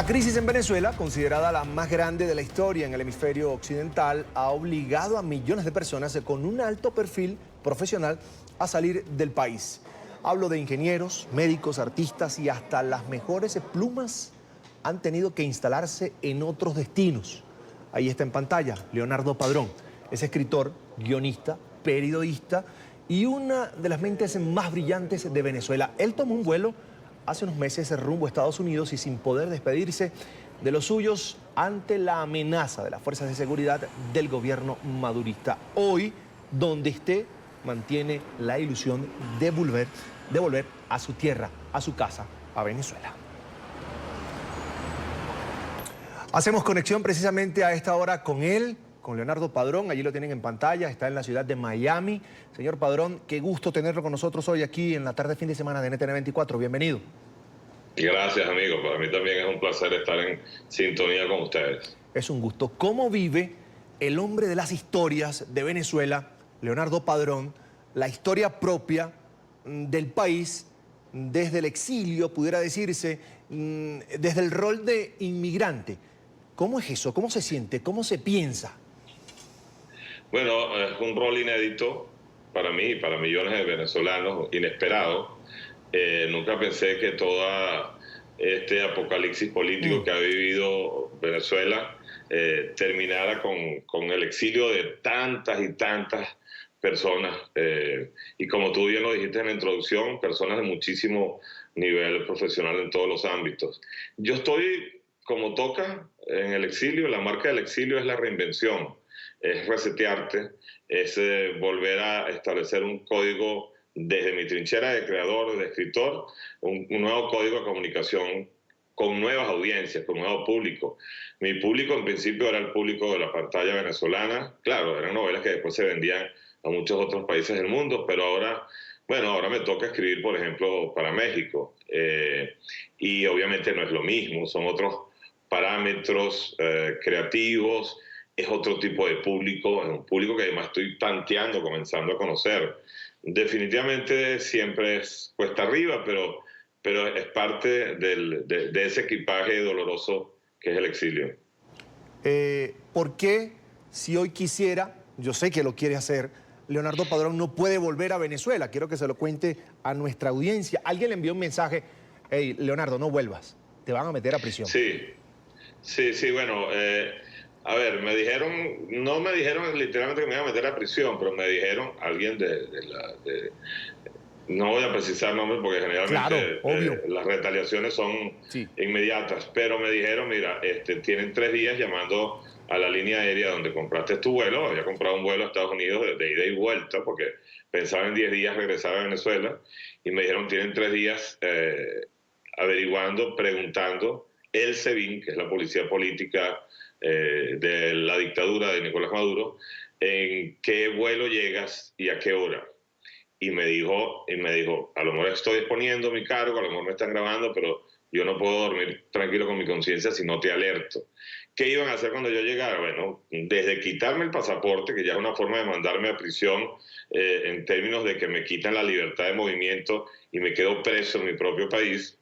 crisis en Venezuela, considerada la más grande de la historia en el hemisferio occidental, ha obligado a millones de personas con un alto perfil profesional a salir del país. Hablo de ingenieros, médicos, artistas y hasta las mejores plumas han tenido que instalarse en otros destinos. Ahí está en pantalla Leonardo Padrón. Es escritor, guionista, periodista y una de las mentes más brillantes de Venezuela. Él tomó un vuelo hace unos meses rumbo a Estados Unidos y sin poder despedirse de los suyos ante la amenaza de las fuerzas de seguridad del gobierno madurista. Hoy, donde esté, mantiene la ilusión de volver a su tierra, a su casa, a Venezuela. Hacemos conexión precisamente a esta hora con él, con Leonardo Padrón. Allí lo tienen en pantalla, está en la ciudad de Miami. Señor Padrón, qué gusto tenerlo con nosotros hoy aquí en la tarde fin de semana de NTN 24. Bienvenido. Gracias, amigo. Para mí también es un placer estar en sintonía con ustedes. Es un gusto. ¿Cómo vive el hombre de las historias de Venezuela, Leonardo Padrón, la historia propia del país desde el exilio, pudiera decirse, desde el rol de inmigrante? ¿Cómo es eso? ¿Cómo se siente? ¿Cómo se piensa? Bueno, es un rol inédito para mí y para millones de venezolanos, inesperado. Nunca pensé que todo este apocalipsis político que ha vivido Venezuela terminara con el exilio de tantas y tantas personas. Y como tú bien lo dijiste en la introducción, personas de muchísimo nivel profesional en todos los ámbitos. Yo estoy, como toca, en el exilio. La marca del exilio es la reinvención, es resetearte, es volver a establecer un código desde mi trinchera de creador, de escritor, un nuevo código de comunicación con nuevas audiencias, con nuevo público. Mi público en principio era el público de la pantalla venezolana. Claro, eran novelas que después se vendían a muchos otros países del mundo, pero ahora, bueno, ahora me toca escribir, por ejemplo, para México. Y obviamente no es lo mismo, son otros parámetros creativos, es otro tipo de público, es un público que además estoy tanteando, comenzando a conocer. Definitivamente siempre es cuesta arriba, pero es parte de ese equipaje doloroso que es el exilio. ¿Por qué, si hoy quisiera, yo sé que lo quiere hacer, Leonardo Padrón no puede volver a Venezuela? Quiero que se lo cuente a nuestra audiencia. Alguien le envió un mensaje: hey, Leonardo, no vuelvas, te van a meter a prisión. Sí, bueno, a ver, no me dijeron literalmente que me iban a meter a prisión, pero me dijeron, alguien no voy a precisar nombres porque generalmente las retaliaciones son inmediatas, pero me dijeron, mira, tienen 3 días llamando a la línea aérea donde compraste tu vuelo. Había comprado un vuelo a Estados Unidos de ida y vuelta porque pensaba en 10 días regresar a Venezuela, y me dijeron, tienen 3 días averiguando, preguntando, el SEBIN, que es la policía política de la dictadura de Nicolás Maduro, en qué vuelo llegas y a qué hora. Y me dijo, a lo mejor estoy exponiendo mi cargo, a lo mejor me están grabando, pero yo no puedo dormir tranquilo con mi conciencia si no te alerto. ¿Qué iban a hacer cuando yo llegara? Bueno, desde quitarme el pasaporte, que ya es una forma de mandarme a prisión, en términos de que me quitan la libertad de movimiento y me quedo preso en mi propio país.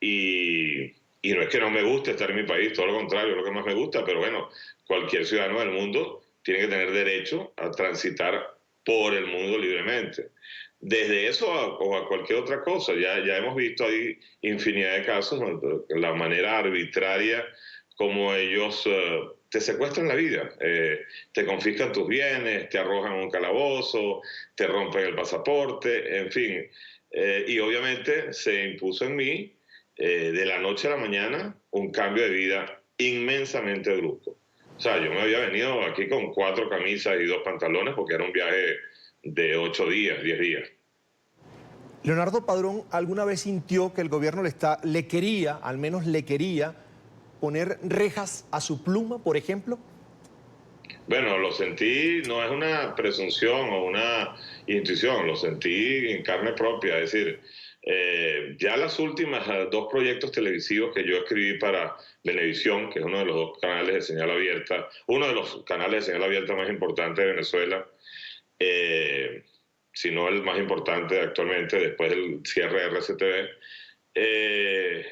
Y no es que no me guste estar en mi país, todo lo contrario, es lo que más me gusta, pero bueno, cualquier ciudadano del mundo tiene que tener derecho a transitar por el mundo libremente. Desde eso o a cualquier otra cosa, ya hemos visto ahí infinidad de casos, ¿no? La manera arbitraria como ellos te secuestran la vida, te confiscan tus bienes, te arrojan a un calabozo, te rompen el pasaporte, en fin. Y obviamente se impuso en mí, de la noche a la mañana, un cambio de vida inmensamente brusco. O sea, yo me había venido aquí con 4 camisas y 2 pantalones porque era un viaje de 8 días, 10 días. Leonardo Padrón, ¿alguna vez sintió que el gobierno le quería, al menos le quería, poner rejas a su pluma, por ejemplo? Bueno, lo sentí, no es una presunción o una intuición, lo sentí en carne propia. Es decir, ya las últimas 2 proyectos televisivos que yo escribí para Venevisión, que es uno de los 2 canales de señal abierta, uno de los canales de señal abierta más importantes de Venezuela, si no el más importante actualmente después del cierre de RCTV,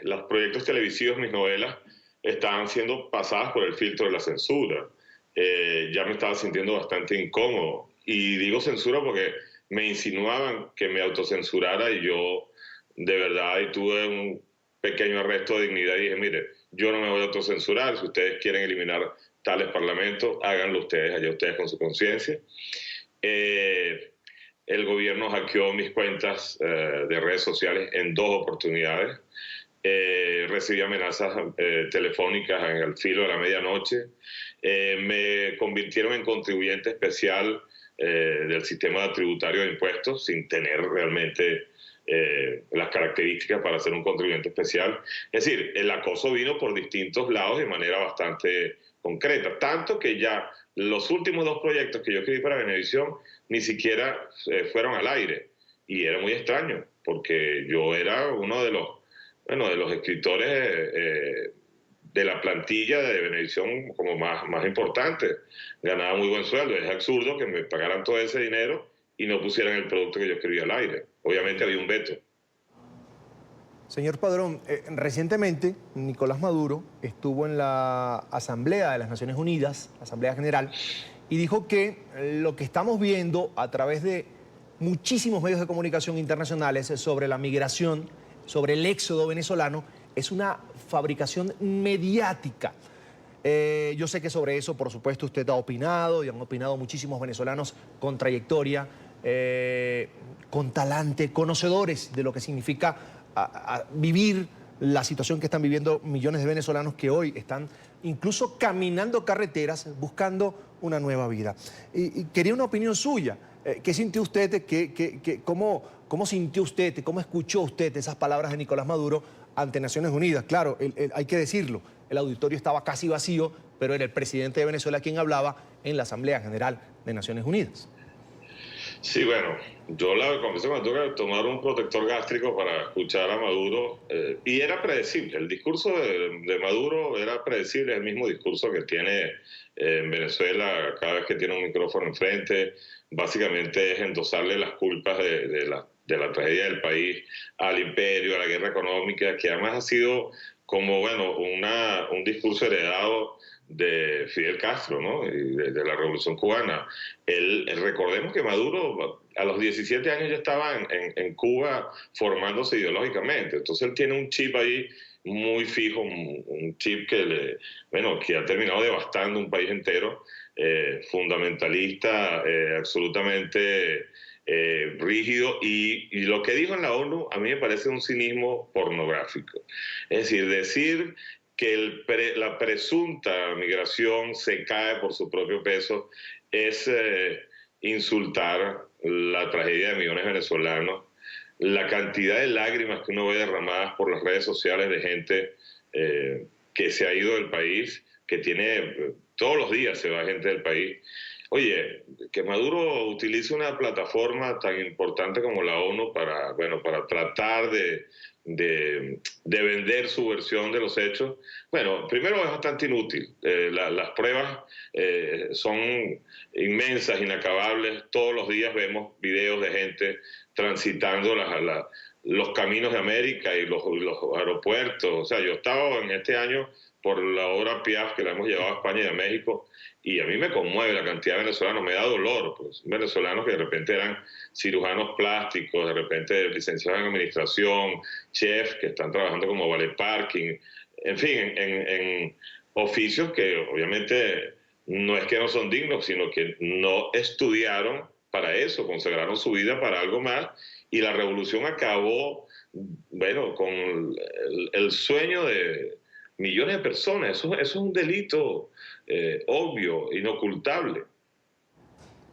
los proyectos televisivos, mis novelas, estaban siendo pasadas por el filtro de la censura. Ya me estaba sintiendo bastante incómodo. Y digo censura porque me insinuaban que me autocensurara y yo de verdad y tuve un pequeño arresto de dignidad y dije, mire, yo no me voy a autocensurar. Si ustedes quieren eliminar tales parlamentos, háganlo ustedes, allá ustedes con su conciencia. El gobierno hackeó mis cuentas de redes sociales en 2 oportunidades. Recibí amenazas telefónicas en el filo de la medianoche. Me convirtieron en contribuyente especial del sistema tributario de impuestos sin tener realmente las características para ser un contribuyente especial. Es decir, el acoso vino por distintos lados de manera bastante concreta, tanto que ya los últimos 2 proyectos que yo escribí para Venevisión ni siquiera fueron al aire, y era muy extraño porque yo era uno de los escritores de la plantilla de Venevisión como más importante, ganaba muy buen sueldo. Es absurdo que me pagaran todo ese dinero y no pusieran el producto que yo escribía al aire. Obviamente había un veto. Señor Padrón, recientemente Nicolás Maduro estuvo en la Asamblea de las Naciones Unidas, la Asamblea General, y dijo que lo que estamos viendo a través de muchísimos medios de comunicación internacionales sobre la migración, sobre el éxodo venezolano, es una fabricación mediática. Yo sé que sobre eso, por supuesto, usted ha opinado y han opinado muchísimos venezolanos con trayectoria, con talante, conocedores de lo que significa vivir la situación que están viviendo millones de venezolanos que hoy están incluso caminando carreteras buscando una nueva vida. Y quería una opinión suya. ¿Qué sintió usted? ¿Cómo sintió usted? ¿Cómo escuchó usted esas palabras de Nicolás Maduro ante Naciones Unidas? Claro, hay que decirlo, el auditorio estaba casi vacío, pero era el presidente de Venezuela quien hablaba en la Asamblea General de Naciones Unidas. Sí, bueno, yo la conversación me tuve que tomar un protector gástrico para escuchar a Maduro, y era predecible. El discurso de Maduro era predecible, es el mismo discurso que tiene en Venezuela cada vez que tiene un micrófono enfrente. Básicamente es endosarle las culpas de la tragedia del país al imperio, a la guerra económica, que además ha sido como, bueno, un discurso heredado de Fidel Castro, ¿no? Y de la Revolución Cubana. Recordemos que Maduro a los 17 años ya estaba en Cuba formándose ideológicamente. Entonces él tiene un chip ahí muy fijo, un chip que ha terminado devastando un país entero, fundamentalista, absolutamente rígido, y lo que dijo en la ONU a mí me parece un cinismo pornográfico. Es decir que la presunta migración se cae por su propio peso es insultar la tragedia de millones de venezolanos, la cantidad de lágrimas que uno ve derramadas por las redes sociales de gente que se ha ido del país, que todos los días se va gente del país. Oye, que Maduro utilice una plataforma tan importante como la ONU para tratar de vender su versión de los hechos. Bueno, primero es bastante inútil. Las pruebas son inmensas, inacabables. Todos los días vemos videos de gente transitando los caminos de América y los aeropuertos. O sea, yo estaba en este año por la obra Piaf, que la hemos llevado a España y a México, y a mí me conmueve la cantidad de venezolanos, me da dolor, pues venezolanos que de repente eran cirujanos plásticos, de repente licenciados en administración, chefs que están trabajando como valet parking, en fin, en oficios que obviamente no es que no son dignos, sino que no estudiaron para eso, consagraron su vida para algo más, y la revolución acabó, bueno, con el sueño de millones de personas. Eso es un delito obvio, inocultable.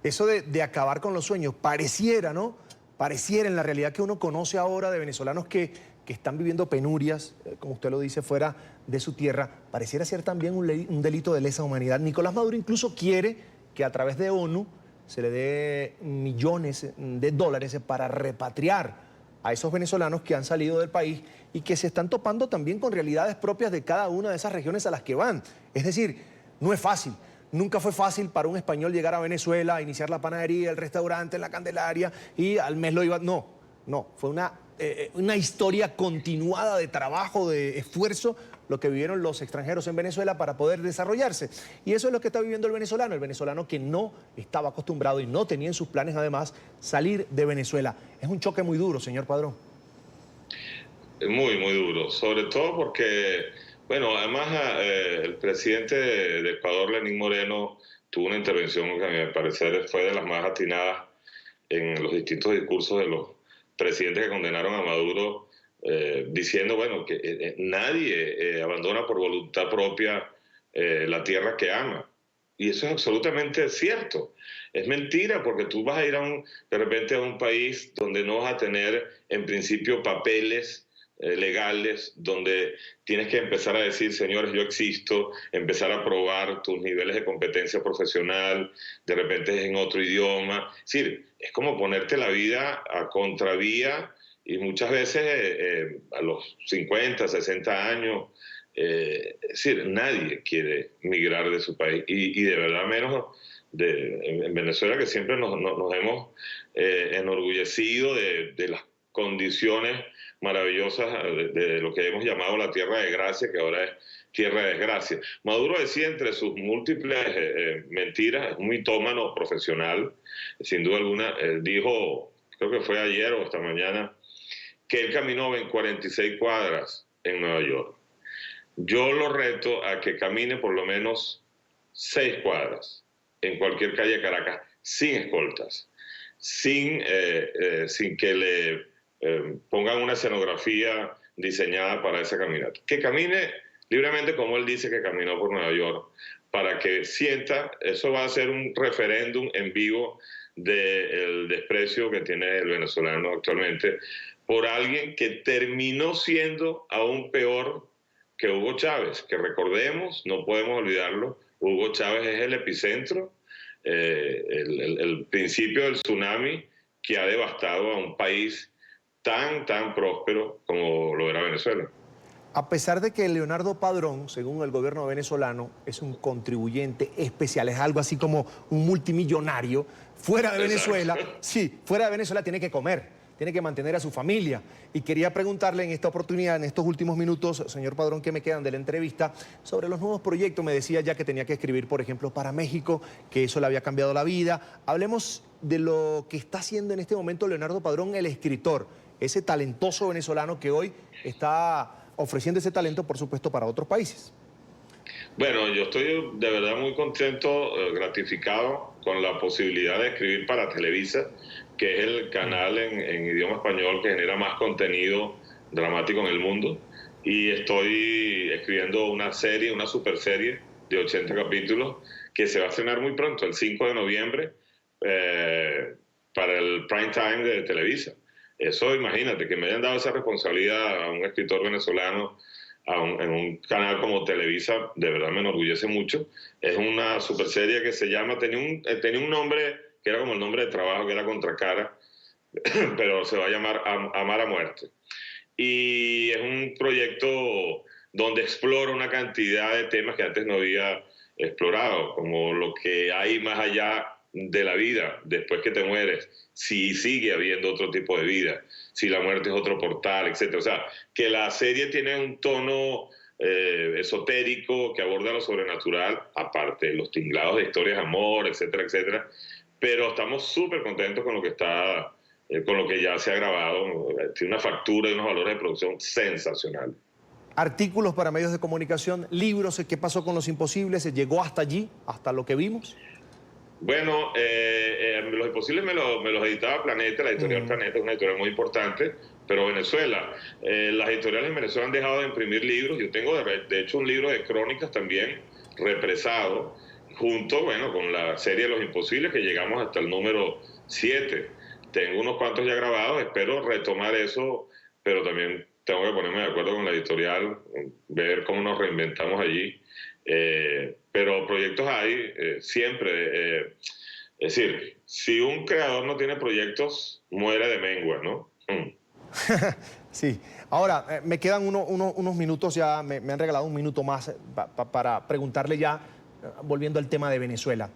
Eso de acabar con los sueños, pareciera, ¿no? Pareciera en la realidad que uno conoce ahora de venezolanos que están viviendo penurias, como usted lo dice, fuera de su tierra, pareciera ser también un delito de lesa humanidad. Nicolás Maduro incluso quiere que a través de ONU se le dé millones de dólares para repatriar a esos venezolanos que han salido del país y que se están topando también con realidades propias de cada una de esas regiones a las que van. Es decir, no es fácil. Nunca fue fácil para un español llegar a Venezuela, iniciar la panadería, el restaurante, la Candelaria, y al mes lo iba... No, fue una una historia continuada de trabajo, de esfuerzo, lo que vivieron los extranjeros en Venezuela para poder desarrollarse. Y eso es lo que está viviendo el venezolano que no estaba acostumbrado y no tenía en sus planes, además, salir de Venezuela. Es un choque muy duro, señor Padrón. Muy, muy duro, sobre todo porque, bueno, además el presidente de Ecuador, Lenín Moreno, tuvo una intervención que a mi parecer fue de las más atinadas en los distintos discursos de los presidentes que condenaron a Maduro, diciendo, bueno, que nadie abandona por voluntad propia la tierra que ama. Y eso es absolutamente cierto. Es mentira porque tú vas a ir de repente a un país donde no vas a tener en principio papeles legales, donde tienes que empezar a decir, señores, yo existo, empezar a probar tus niveles de competencia profesional, de repente es en otro idioma. Es decir, es como ponerte la vida a contravía y muchas veces a los 50, 60 años, es decir, nadie quiere migrar de su país y de verdad menos en Venezuela, que siempre nos hemos enorgullecido de las condiciones maravillosas de lo que hemos llamado la tierra de gracia, que ahora es tierra de desgracia. Maduro decía entre sus múltiples mentiras, es un mitómano profesional, sin duda alguna, dijo, creo que fue ayer o esta mañana, que él caminó en 46 cuadras en Nueva York. Yo lo reto a que camine por lo menos 6 cuadras en cualquier calle de Caracas, sin escoltas, sin que le pongan una escenografía diseñada para esa caminata. Que camine libremente como él dice que caminó por Nueva York, para que sienta, eso va a ser un referéndum en vivo del desprecio que tiene el venezolano actualmente por alguien que terminó siendo aún peor que Hugo Chávez, que recordemos, no podemos olvidarlo, Hugo Chávez es el epicentro, el principio del tsunami que ha devastado a un país tan próspero como lo era Venezuela. A pesar de que Leonardo Padrón, según el gobierno venezolano, es un contribuyente especial, es algo así como un multimillonario, fuera de Venezuela, sí, fuera de Venezuela tiene que comer, tiene que mantener a su familia. Y quería preguntarle en esta oportunidad, en estos últimos minutos, señor Padrón, que me quedan de la entrevista, sobre los nuevos proyectos. Me decía ya que tenía que escribir, por ejemplo, para México, que eso le había cambiado la vida. Hablemos de lo que está haciendo en este momento Leonardo Padrón, el escritor, ese talentoso venezolano que hoy está ofreciendo ese talento, por supuesto, para otros países. Bueno, yo estoy de verdad muy contento, gratificado con la posibilidad de escribir para Televisa, que es el canal en idioma español que genera más contenido dramático en el mundo. Y estoy escribiendo una serie, una super serie de 80 capítulos que se va a estrenar muy pronto, el 5 de noviembre, para el prime time de Televisa. Eso, imagínate, que me hayan dado esa responsabilidad a un escritor venezolano en un canal como Televisa, de verdad me enorgullece mucho. Es una super serie que se llama, tenía un nombre que era como el nombre de trabajo, que era Contracara, pero se va a llamar Amar a Muerte. Y es un proyecto donde explora una cantidad de temas que antes no había explorado, como lo que hay más allá de la vida después que te mueres, si sigue habiendo otro tipo de vida, si la muerte es otro portal, etc. O sea, que la serie tiene un tono esotérico que aborda lo sobrenatural, aparte de los tinglados de historias de amor, etcétera, etcétera. Pero estamos súper contentos con lo que está, con lo que ya se ha grabado. Tiene una factura y unos valores de producción sensacionales. Artículos para medios de comunicación, libros, ¿qué pasó con Los Imposibles? ¿Se llegó hasta allí, hasta lo que vimos? Bueno, Los Imposibles me los editaba Planeta, la editorial Planeta es una editorial muy importante, pero Venezuela, las editoriales en Venezuela han dejado de imprimir libros. Yo tengo de hecho un libro de crónicas también, represado, junto, bueno, con la serie de Los Imposibles, que llegamos hasta el número 7. Tengo unos cuantos ya grabados, espero retomar eso, pero también tengo que ponerme de acuerdo con la editorial, ver cómo nos reinventamos allí. Pero proyectos hay siempre. Es decir, si un creador no tiene proyectos, muere de mengua, ¿no? Sí. Ahora, me quedan unos minutos ya, me han regalado un minuto más para preguntarle ya, volviendo al tema de Venezuela.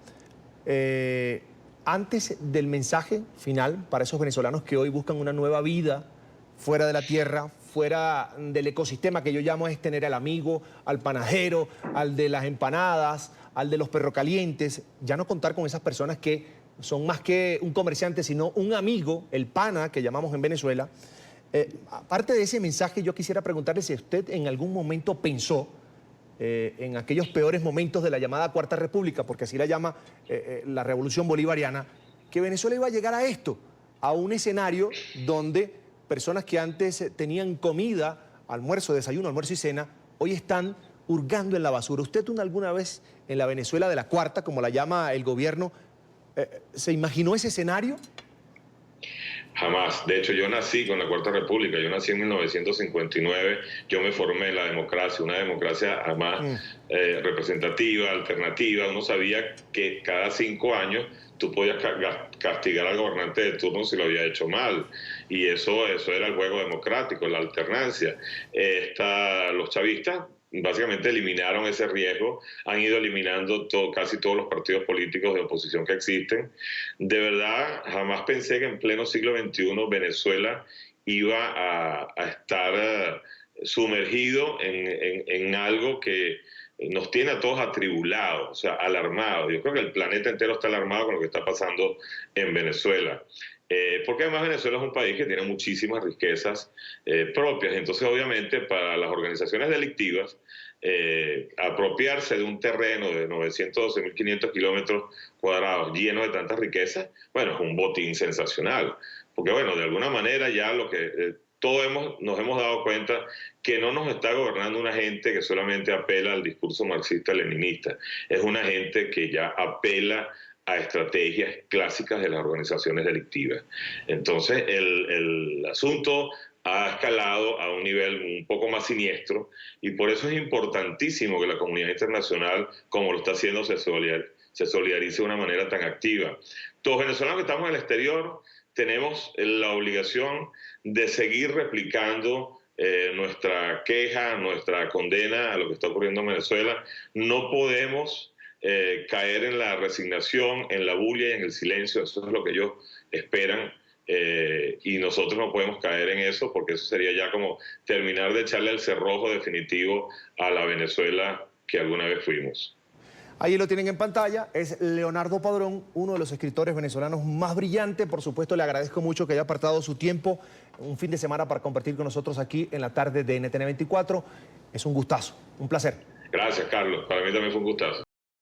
Antes del mensaje final para esos venezolanos que hoy buscan una nueva vida fuera de la tierra, fuera del ecosistema que yo llamo es tener al amigo, al panadero, al de las empanadas, al de los perrocalientes, ya no contar con esas personas que son más que un comerciante, sino un amigo, el pana que llamamos en Venezuela. Aparte de ese mensaje, yo quisiera preguntarle si usted en algún momento pensó en aquellos peores momentos de la llamada Cuarta República, porque así la llama la Revolución Bolivariana, que Venezuela iba a llegar a esto, a un escenario donde personas que antes tenían comida, almuerzo, desayuno, almuerzo y cena, hoy están hurgando en la basura. ¿Usted alguna vez en la Venezuela de la Cuarta, como la llama el gobierno, se imaginó ese escenario? Jamás. De hecho, yo nací con la Cuarta República, yo nací en 1959, yo me formé en la democracia, una democracia además representativa, alternativa. Uno sabía que cada 5 años tú podías castigar al gobernante de turno si lo había hecho mal, y eso era el juego democrático, la alternancia. Los chavistas básicamente eliminaron ese riesgo, han ido eliminando casi todos los partidos políticos de oposición que existen. De verdad, jamás pensé que en pleno siglo XXI Venezuela iba a estar sumergido en algo que nos tiene a todos atribulados, o sea, alarmados. Yo creo que el planeta entero está alarmado con lo que está pasando en Venezuela. Porque además Venezuela es un país que tiene muchísimas riquezas propias. Entonces, obviamente, para las organizaciones delictivas, apropiarse de un terreno de 912.500 kilómetros cuadrados lleno de tantas riquezas, bueno, es un botín sensacional. Porque, bueno, de alguna manera ya todos nos hemos dado cuenta que no nos está gobernando una gente que solamente apela al discurso marxista-leninista. Es una gente que ya apela a estrategias clásicas de las organizaciones delictivas. Entonces, el asunto ha escalado a un nivel un poco más siniestro, y por eso es importantísimo que la comunidad internacional, como lo está haciendo, se solidarice de una manera tan activa. Todos los venezolanos que estamos en el exterior tenemos la obligación de seguir replicando nuestra queja, nuestra condena a lo que está ocurriendo en Venezuela. No podemos caer en la resignación, en la bulla y en el silencio. Eso es lo que ellos esperan, y nosotros no podemos caer en eso, porque eso sería ya como terminar de echarle el cerrojo definitivo a la Venezuela que alguna vez fuimos. Ahí lo tienen en pantalla, es Leonardo Padrón, uno de los escritores venezolanos más brillantes. Por supuesto, le agradezco mucho que haya apartado su tiempo, un fin de semana, para compartir con nosotros aquí en la tarde de NTN 24. Es un gustazo, un placer. Gracias, Carlos. Para mí también fue un gustazo.